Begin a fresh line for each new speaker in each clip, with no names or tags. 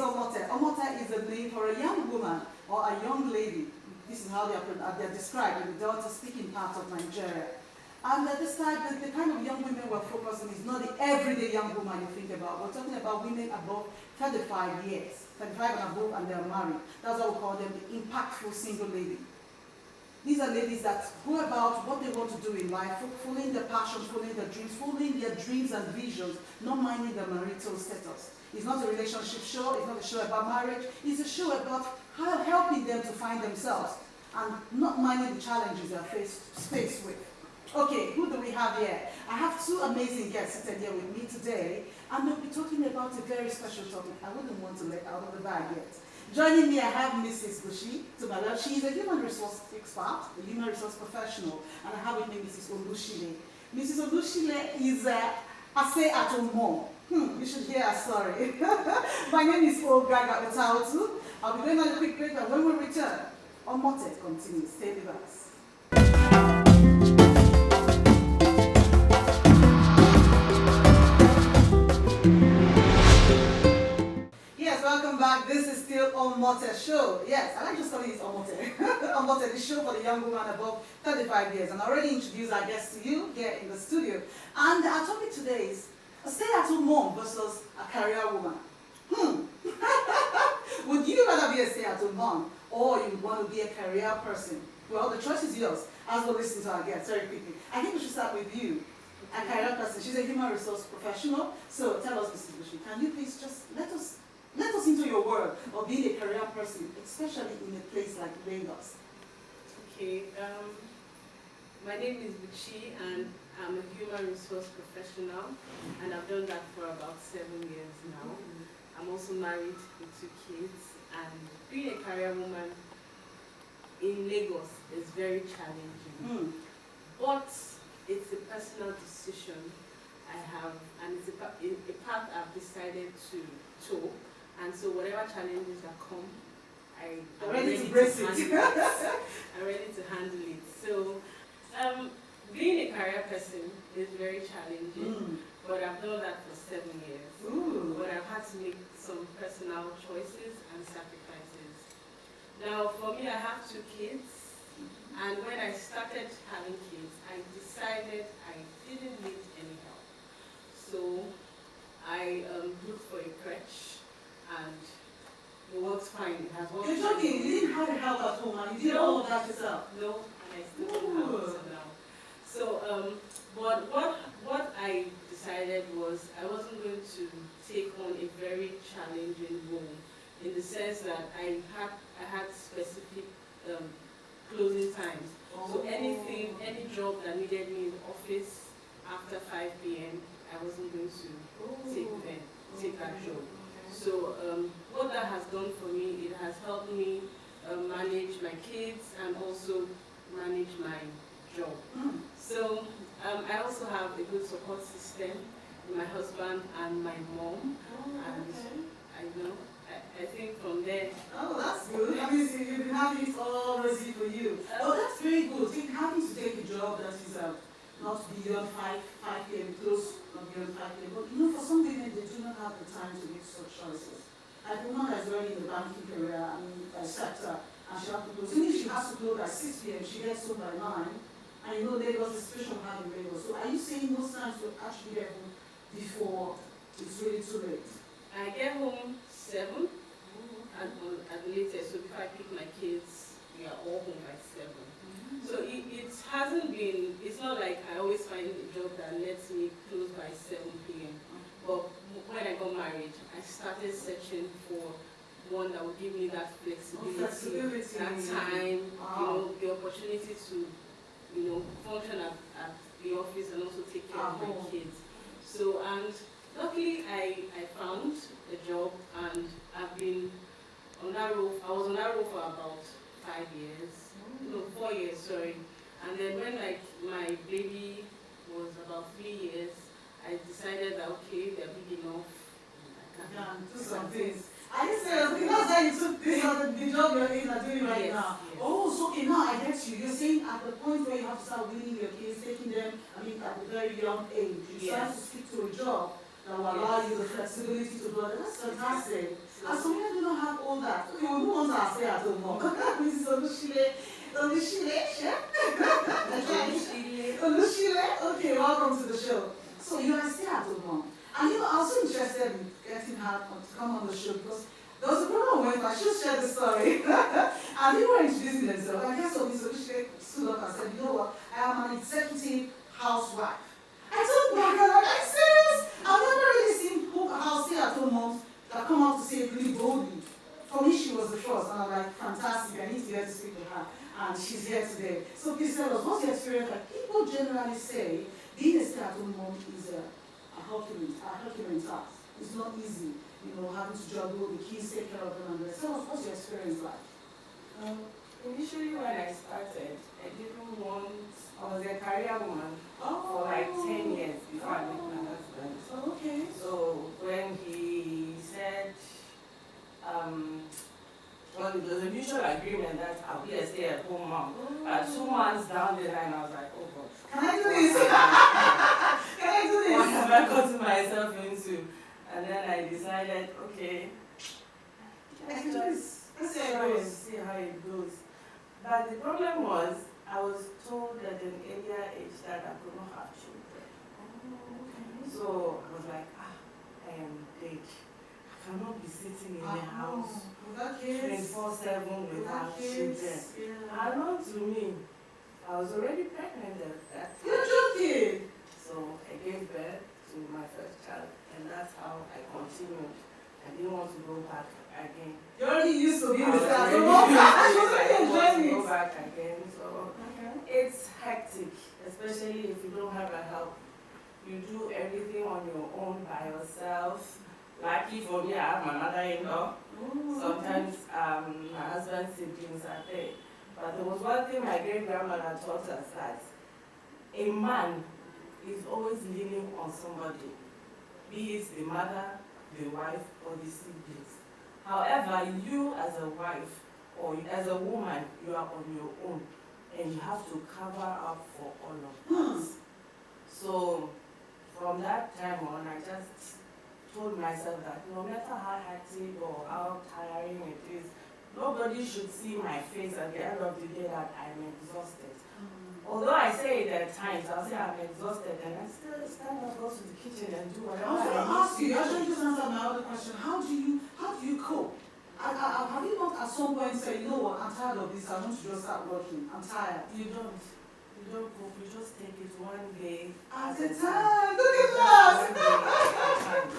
Omoté. Omoté is a name for a young woman or a young lady. This is how they're described in the Delta-speaking part of Nigeria. And at this time, the kind of young women we're focusing is not the everyday young woman you think about. We're talking about women above 35 years, 35 and above, and they're married. That's why we call them the impactful single lady. These are ladies that go about what they want to do in life, following their passions, following their dreams and visions, not minding their marital status. It's not a relationship show, it's not a show about marriage, it's a show about helping them to find themselves and not minding the challenges they're faced with. Okay, who do we have here? I have two amazing guests seated here with me today, and we'll be talking about a very special topic I wouldn't want to let out of the bag yet. Joining me, I have Mrs. Bushi to my left. She is a human resource expert, a human resource professional, and I have with me Mrs. Olushile. Mrs. Olushile is a stay-at-home mom. You should hear her story. My name is Ogaga Otautu. I'll be going on a quick break, and when we return, Omoté continues. Stay with us. Welcome back. This is still Omoté show. Yes, I like just calling it Omoté. Omoté, the show for the young woman above 35 years. And I already introduced our guests to you here in the studio. And our topic today is a stay-at-home mom versus a career woman. Would you rather be a stay-at-home mom or you would want to be a career person? Well, the choice is yours. As we listen to our guests very quickly. I think we should start with you. A career person. She's a human resource professional. So tell us, Mrs. Bushi, can you please just let us into your world of being a career person, especially in a place like Lagos.
Okay, my name is Buchi and I'm a human resource professional and I've done that for about 7 years now. I'm also married with 2 kids and being a career woman in Lagos is very challenging. But it's a personal decision I have and it's a path I've decided to take. And so whatever challenges that come, I'm ready to handle it. I'm ready to handle it. So being a career person is very challenging, but I've done that for 7 years. But I've had to make some personal choices and sacrifices. Now for me, I have 2 kids, and when I started having kids, I decided I didn't need any help. So I looked for a crèche. And it works fine. It has worked.
You're joking? You didn't have help at home and you did all of that yourself?
No, and I still don't have it now. So, but what I decided was I wasn't going to take on a very challenging role in the sense that I had specific closing times. So any job that needed me in the office after 5 p.m., I wasn't going to take that job. So what that has done for me, it has helped me manage my kids and also manage my job. So I also have a good support system with my husband and my mom. And I think from there...
Oh, that's good. I mean, you've been having it all rosy for you. That's very good. Having to take a job that is not beyond 5 p.m. close, not beyond 5 p.m. But for some women, they do not have the time to make such choices. Like a woman that's already in the banking career, sector, and she has to close. Even if she has to close at 6 p.m., she gets home by 9. And Lagos, the situation we have in Lagos. So are you saying most times you actually get home before it's really too late?
I get home 7 at the latest. So before I pick my kids, we are all home by 7. So it hasn't been, it's not like I always find a job that lets me close by 7 p.m. But when I got married, I started searching for one that would give me that flexibility. That time, the opportunity to, function at the office and also take care of my kids. So, and luckily I found a job and I've been on that role, I was on that role for about 5 years. No, 4 years, sorry. And then when my baby was about 3 years, I decided that okay, they're big enough. I can
do some things. Are you serious? Because then you took this the job you're in are doing right now. Yes. Oh, so okay, now I get you. You're saying at the point where you have to start winning your kids, taking them, at a very young age, you start to stick to a job that will allow you the flexibility to do it. That's fantastic. And some women do not have all that. Okay, we'll move on to our stay at home mom. Mrs. Olushile. Olushile. Okay, welcome to the show. So you are a stay at home mom. And you know, I was so interested in getting her to come on the show because there was a problem with her. She'll share the story. And they were introducing themselves. And guess what? Mrs. Olushile stood up and said, you know what? I am an executive housewife. I told my girl, like, are you serious? I've never really seen stay at home moms that come out to say it really boldly. For me, she was the first, and I'm like, fantastic, I need to get to speak to her. And she's here today. So please tell us, what's your experience like? People generally say being a stay-at-home mom is a Herculean task. It's not easy, you know, having to juggle the kids, take care of them, and the rest. Tell us, what's your experience like?
Initially, when I started, I didn't want, I was a career woman for like 10 years before I met my husband.
Oh, okay.
So when he said, well, it was a mutual agreement that I'll be a stay-at-home mom. 2 months down the line, I was like, oh God.
Can I do this? Can I do this?
What have I gotten myself into? And then I decided, okay, let's just try and see how it goes. But the problem was, I was told at an earlier age that I could not have children. So I was like, I am big. I cannot be sitting in the house 24/7 without children.
Yeah.
And not to me, I was already pregnant at that time.
You're joking.
So I gave birth to my first child, and that's how I continued. I didn't want to go back again.
You already used to be
I
with
was
that.
already used to it. I didn't want to go back again. So it's hectic, especially if you don't have a help. You do everything on your own by yourself. Lucky for me, I have my mother-in-law. Sometimes my husband's siblings are there. But there was one thing my great-grandmother taught us, that a man is always leaning on somebody, be it the mother, the wife, or the siblings. However, you as a wife or as a woman, you are on your own, and you have to cover up for all of us. So from that time on, I just told myself that no matter how hectic or how tiring it is, nobody should see my face at the end of the day that I'm exhausted. Although I say it at times, I'll say I'm exhausted, and I still stand up, go to the kitchen and do whatever
I was going to
I
ask you, actually just answer my other question. How do you cope? Have you not at some point said, you know what, I'm tired of this, I want to just start working, I'm tired?
You don't cope, you just take it one day
At
a
a time, look at
One
that!
day at a time.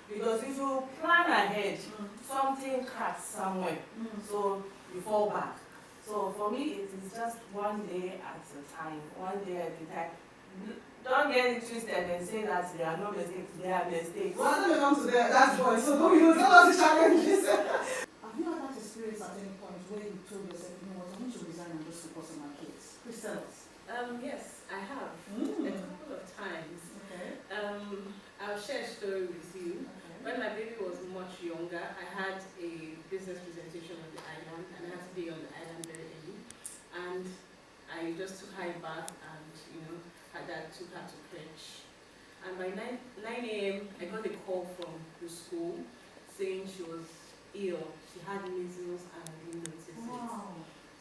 Because if you plan ahead, something cracks somewhere, so you fall back. So for me, it is just one day at a time, one day at a time. Don't get it twisted and say that there are no mistakes, there are mistakes.
Well, I'm going to come to that point, so don't you tell us the challenges. Have you had that experience at any point where you told yourself, you know what, I need to resign and just focus on my kids? Please tell us.
Yes, I have. A couple of times.
Okay.
I'll share a story with you. When my baby was much younger, I had a business presentation on the island, and I had to be on the island very early. And I just took her bath, and her dad took her to crèche. And by 9 a.m., I got a call from the school saying she was ill. She had measles and I didn't notice it.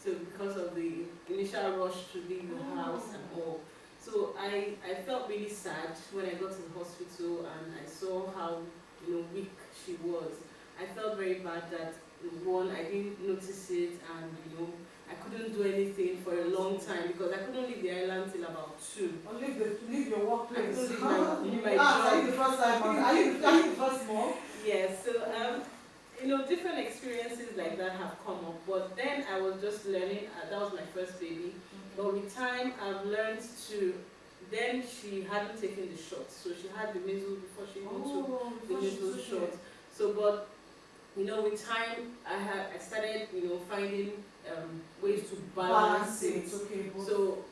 So because of the initial rush to leave the house and all. So I felt really sad when I got to the hospital and I saw how weak she was. I felt very bad that one, I didn't notice it, and I couldn't do anything for a long time because I couldn't leave the island till about 2.
Or leave your workplace.
I couldn't leave my
Are
job.
you the first time? Are you the first mom?
Yes, so different experiences like that have come up. But then I was just learning. That was my first baby. But with time, I've learned to. Then she hadn't taken the shot, so she had the measles before she even took the measles shot. So, but with time, I started finding ways to balance it.
Okay,
so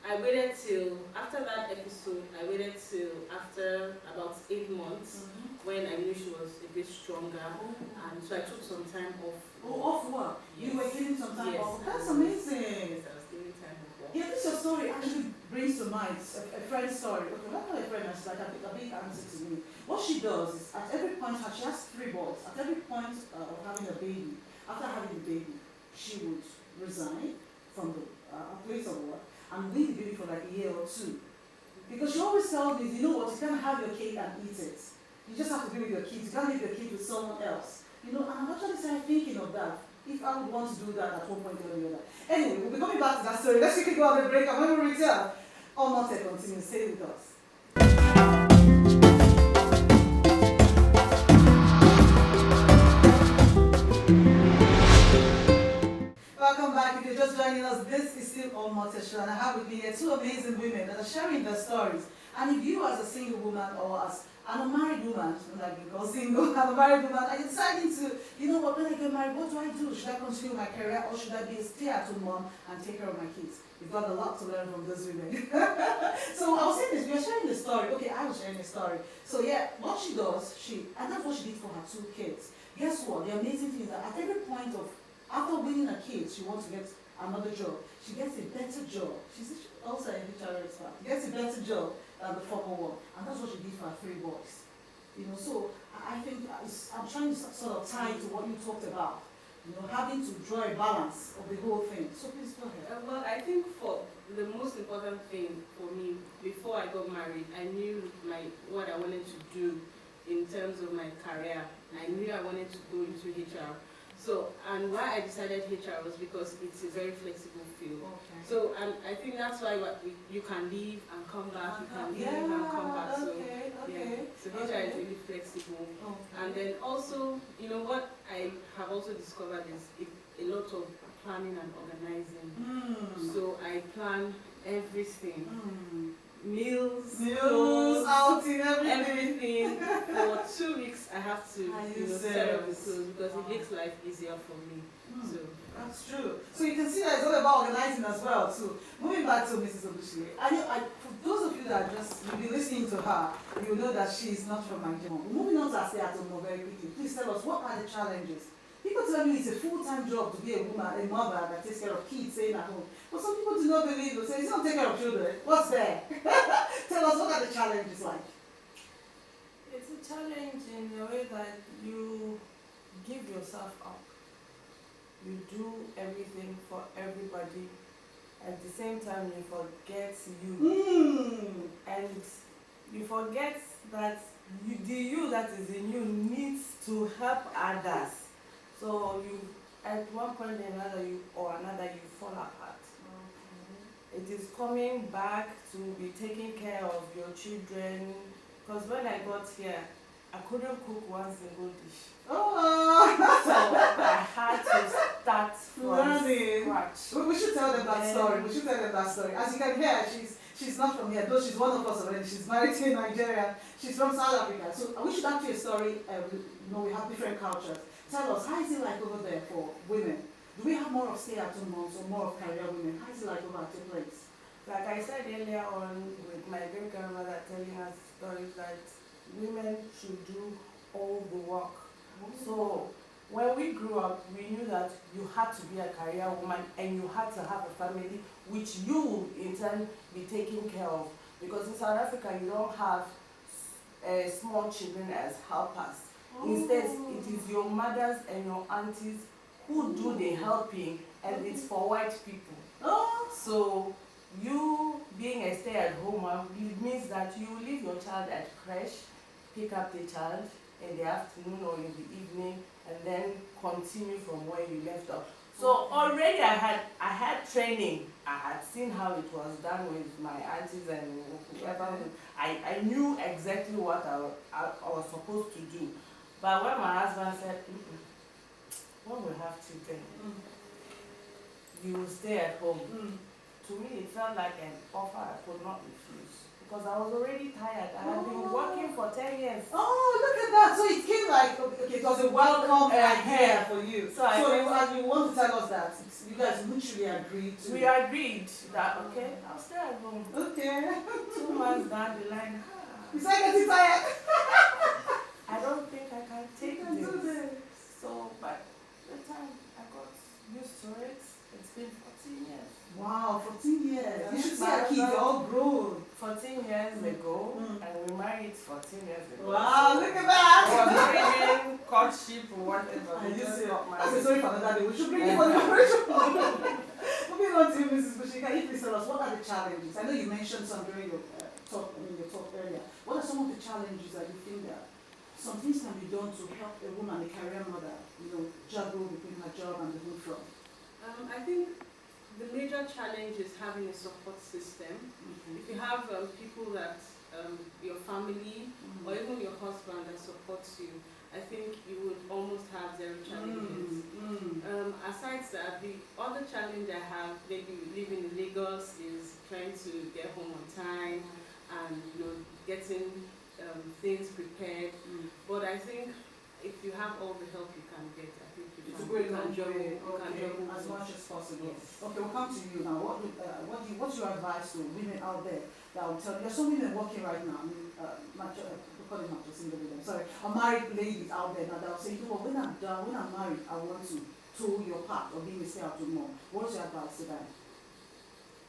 I waited till after that episode. I waited till after about 8 months when I knew she was a bit stronger, and so I took some time off.
Off work?
Yes.
You were giving some time
Yes.
off? That's amazing.
Yes, I was giving time off work.
Yeah, this your story actually brings to mind a friend's story. Okay, well, I know a friend, and she's like a big answer to me. What she does is, at every point, she has 3 boys. At every point of having a baby, after having the baby, she would resign from the place of work and leave the baby for like a year or 2. Because she always tells me, you know what, you can't have your cake and eat it. You just have to be with your kids. You can't leave your kid with someone else. You know, and I'm actually started thinking of that. If I would want to do that at one point or the other. Anyway, we'll be coming back to that story. Let's quickly go on the break, and when we return, Omoté continues. Stay with us. Welcome back. If you're just joining us, this is still Omoté Show, and I have with me here 2 amazing women that are sharing their stories. And if you, as a single woman or as an unmarried woman, like you call single, I'm a married woman, are you deciding to, you know what, when I get married, what do I do? Should I continue my career, or should I be a stay-at-home mom and take care of my kids? You've got a lot to learn from those women. So I was saying this, we are sharing the story. Okay, I was sharing the story. So yeah, what she does, and that's what she did for her 2 kids. Guess what? The amazing thing is that at every point of, after winning a kid, she wants to get another job. She gets a better job. She's also a HR expert. She gets a better job than the former one. And that's what she did for her 3 boys. You know, so I think I'm trying to sort of tie to what you talked about. You know, having to draw a balance of the whole thing. So please go ahead.
Well, I think for the most important thing for me, before I got married, I knew what I wanted to do in terms of my career. I knew I wanted to go into HR. So, and why I decided HR was because it's a very flexible field. Okay. So, and I think that's why you can leave and come back, you can leave and come back. So, so HR is really flexible. Okay. And then also, you know, what I have also discovered is a lot of planning and organizing. So I plan everything. Meals, clothes, outing, everything. For 2 weeks, I have to set up the clothes because it makes life easier for me. So
that's true. So you can see that it's all about organizing as well. So moving back to Mrs. Obushile, for those of you that just will be listening to her, you know that she's not from Nigeria. Moving on to our stay-at-home very quickly. Please tell us, what are the challenges? People tell me it's a full-time job to be a woman, a mother that takes care of kids, staying at home. But some people do not believe it. Say, it's not taking care of children. What's there? Tell us, what are the challenges like?
It's a challenge in the way that you give yourself up. You do everything for everybody. At the same time, you forget you. And you forget that the you that is in you needs to help others. So you, at one point or another, you fall apart. Okay. It is coming back to be taking care of your children. Because when I got here, I couldn't cook one single dish. Oh. So I had to start from scratch.
We should tell them that story. We should tell them that story. As you can hear, she's not from here, though she's one of us already. She's married to a Nigerian. She's from South Africa. So we should actually a story. We have different cultures. Tell us, how is it like over there for women? Do we have more of stay-at-home moms or more of career women? How is it like over at your place?
Like I said earlier on with my great-grandmother telling us stories that women should do all the work. So when we grew up, we knew that you had to be a career woman and you had to have a family which you will in turn be taking care of. Because in South Africa, you don't have small children as helpers. Instead, it is your mothers and your aunties who do the helping, and it's for white people. So you being a stay-at-home mom, it means that you leave your child at creche, pick up the child in the afternoon or in the evening, and then continue from where you left off. So already I had training. I had seen how it was done with my aunties and whoever. I knew exactly what I was supposed to do. But when my husband said, when we have children, you will stay at home. To me, it felt like an offer I could not refuse. Because I was already tired. I had been working for 10 years.
Oh, look at that. So it came like, okay, it was a welcome idea for you. So you want to tell us that you guys mutually agreed to.
We agreed that, okay, I'll stay at home.
Okay.
2 months down the line.
You said getting tired.
I don't think I can take this. So, but the time I got used to it, it's been 14 years.
Wow, 14 years. You should see her kids, they're all grown.
14 years ago, and we married 14 years ago.
Wow, look at that!
It was bringing courtship or whatever.
And
We
you
just
say,
got
that's a
married.
story for another day. We should bring it for the operation. Moving on to you, Mrs. Bushika, if you tell us, what are the challenges? I know you mentioned some during your talk earlier. What are some of the challenges that you think that some things can be done to help a woman, a career mother, juggle between her job and the home front?
I think the major challenge is having a support system. If you have people that, your family or even your husband that supports you, I think you would almost have zero challenges. Aside that, the other challenge I have, maybe living in Lagos, is trying to get home on time and getting things prepared. But I think if you have all the help you can get, I think you can juggle
as much as possible.
Yes.
Okay, we'll come to you now. What's your advice to women out there that will tell you? There's some women working right now. I mean, we call them not just single women. Sorry, married ladies out there now that will say, when I'm done, when I'm married, I want to tool your part of being a stay-at-home mom. What's your advice to them?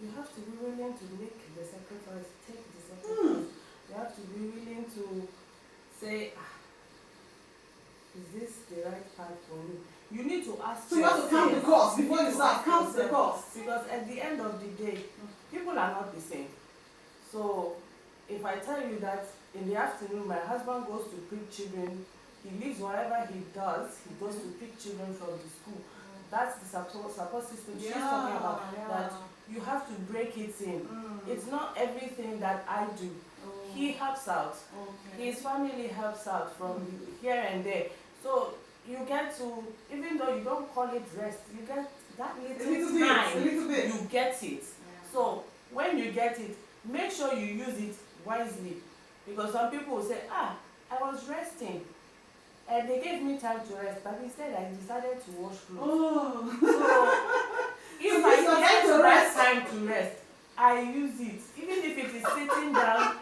You have to be willing to make the sacrifice, take the sacrifice. You have to be willing to say, is this the right path for me? You need to ask
So you have to count the cost before you start. Count the cost.
Because at the end of the day, people are not the same. So if I tell you that in the afternoon my husband goes to pick children, he leaves whatever he does, he goes to pick children from the school. That's the support system she's talking about. That you have to break it in. It's not everything that I do. He helps out. His family helps out from here and there. So you get to, even though you don't call it rest, you get that little time.
A little bit.
You get it. So when you get it, make sure you use it wisely. Because some people will say, I was resting. And they gave me time to rest, but instead I decided to wash clothes. So if I get rest time to rest, I use it. Even if it is sitting down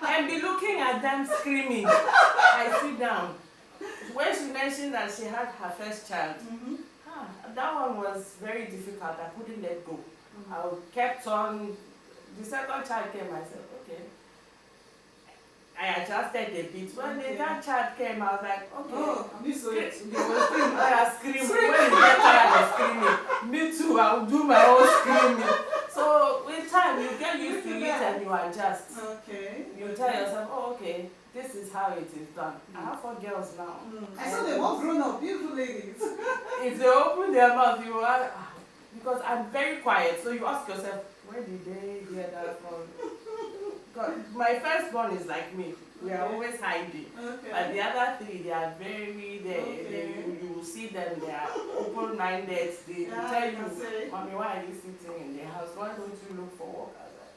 and be looking at them screaming, I sit down. When she mentioned that she had her first child, that one was very difficult. I couldn't let go. I kept on. The second child came, I said, okay. I adjusted a bit. When the third child came, I was like, okay.
I'm used to it.
I scream. When you get tired of screaming, me too, I'll do my own screaming. So with time, you get used to it and you adjust.
Okay.
You tell yourself, okay, this is how it is done. I have 4 girls now.
I saw them all grown up, beautiful ladies.
If they open their mouth, you are, because I'm very quiet, so you ask yourself, where did they hear that from? God, my firstborn is like me. We are always hiding.
Okay.
But the other 3, they are very, you will see them, they are open-minded. They tell you, Mommy, why are you sitting in the house? Why don't you look for work? I was like,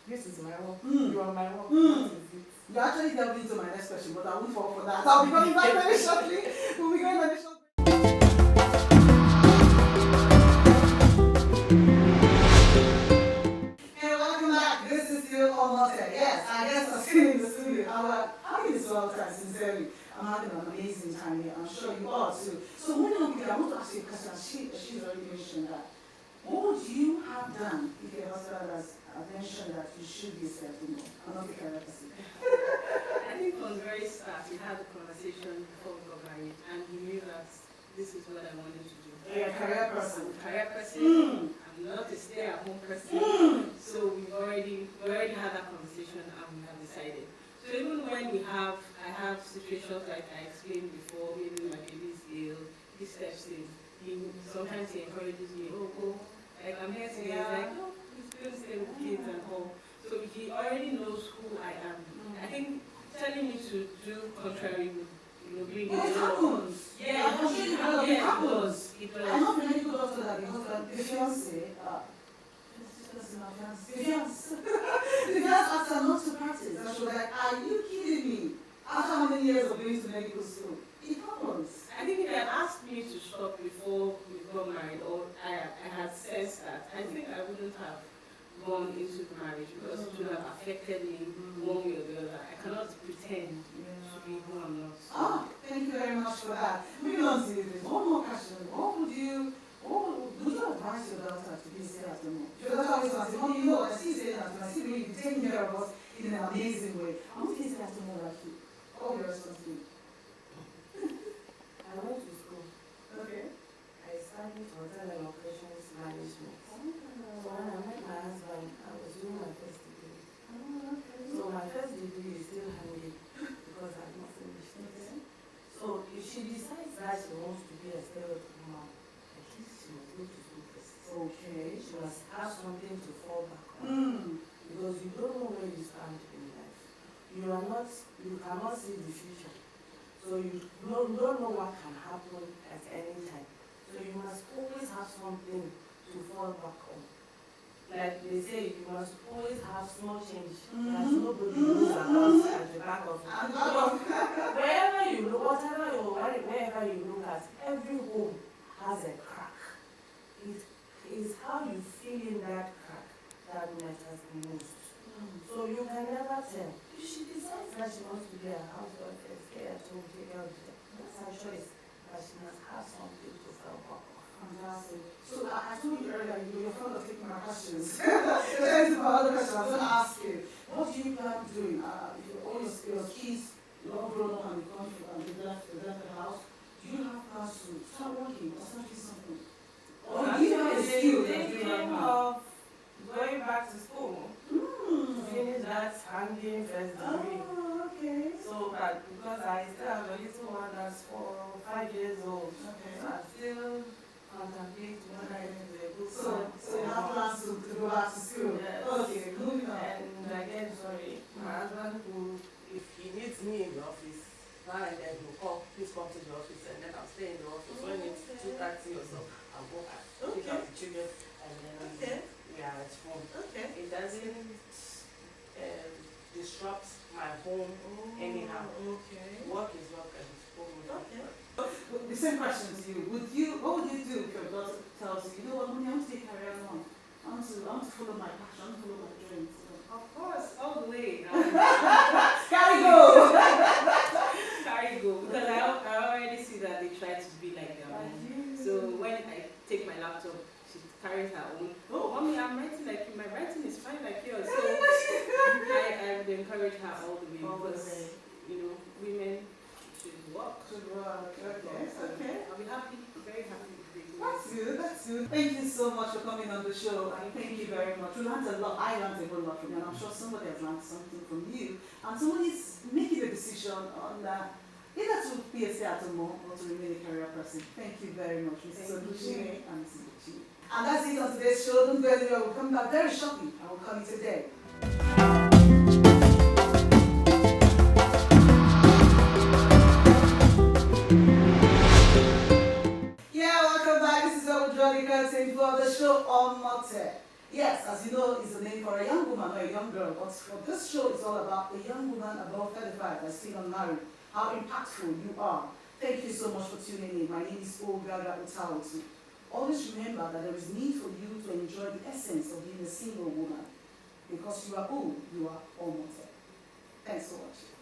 this is my work. You are my work. What is it?
You actually delved into my next question, but I won't fall for that. I'll be coming back very shortly. We'll be going on a short Omoté. Yes, I guess I'm sitting in the studio. I'm having this all the time, sincerely. I'm having an amazing time here. I'm sure you are too. So moving on quickly, I want to ask you a question. She's already mentioned that. What would you have done if your husband has mentioned that you should be a stay-at-home mom and not a career person?
I think from the very start, we had a conversation before we got married, and he knew that this is what I wanted to do.
You're a career person.
I'm not a stay-at-home person. So we already had that conversation and we have decided. So even when I have situations like I explained before, maybe my baby's ill, he steps in. Sometimes he encourages me, go, like I'm here today. He's like, no, he's going to stay with kids and all. So he already knows who I am. I think telling me to do contrary would bring
it happens.
Yeah, it happens.
I know many people also that the fiance, the fiance asked her not to practice. And she was like, are you kidding me? After how many years of going to medical school? It happens.
I think if you had asked me to stop before we got married, or I had sensed that, I think I wouldn't have gone into the marriage because it would have affected me one way or the other. I cannot pretend to be who I'm not.
Thank you very much for that. Moving on to this. One more question. What would you advise your daughter to be stay-at-home mom? Your daughter always asks, Mommy, I see you staying at home. taking care of us in an amazing way. I want to say that to more like you. All your responsibility.
I went to school.
Okay.
I studied hotel and operations management. So when I met my husband, I was doing my first degree. So my first degree is still hanging because I've not finished it. So if she decides that she wants to be a stay-at-home mom, at least she must go to school first.
Okay.
She must have something to fall back on. Because you don't know where you stand in life. You cannot see the future. So you don't know what can happen at any time. So you must always have something to fall back on. Like they say, you must always have small change that nobody knows about at the back of it. Wherever you look, wherever you look at, every home has a crack. It is how you feel in that crack that matters the most. So you can never tell. If she decides that she wants to be a housewife and stay at home, take care of it, that's her choice. But she must have something to fall back on.
Fantastic. So I told you earlier, you're fond of taking my questions. That's my other question I was going to ask you. What do you plan on doing? All your kids, you're all grown up and they left the house. Do you have plans to start working or start doing something? Or do you have a skill that you
thinking
have?
of going back to school to finish that hanging first degree.
Oh, okay.
So, but because I still have a little one that's 5 years old,
Okay.
so I still contemplate whether it is a good
So
plan.
you have plans to go back to school?
Yes.
Okay, moving on.
And again, sorry, my husband who, if he needs me in the office, now and then he'll call, please come to the office, and then I'll stay in the office. When it's 2:30 or so, I'll go back, pick up the children, and then we are at home.
Okay.
It doesn't disrupt my home anyhow.
Okay.
Work is work and home is work.
Well, the same question to you. What would you do if your daughter tells you, you know what, Mommy, I want to take career on. I want to follow my passion, I want to follow my dreams.
Of course, all the way.
Carry go!
Carry go. Because I already see that they try to be like their mom. So when I take my laptop, she carries her own. Oh, Mommy, I'm writing like you. My writing is fine like yours. So I would encourage her all the way because, women should work.
Okay.
I'll be happy, very happy if they do.
That's good, that's good. Thank you so much for coming on the show. And thank you very much. We learned a lot. I learned a whole lot from you, and I'm sure somebody has learned something from you. And somebody's making a decision on either to be a stay-at-home mom or to remain a career person. Thank you very much, Mrs. Odushi and Mrs. Odushi. And that's it on today's show. Don't go anywhere. We'll come back very shortly. I will call you today. For the show Omoté. Yes, as you know, it's a name for a young woman or a young girl, but for this show, it's all about a young woman above 35 that's still unmarried. How impactful you are. Thank you so much for tuning in. My name is Ogaga Utawatu. Always remember that there is need for you to enjoy the essence of being a single woman, because you are who you are, Omoté. Thanks for watching.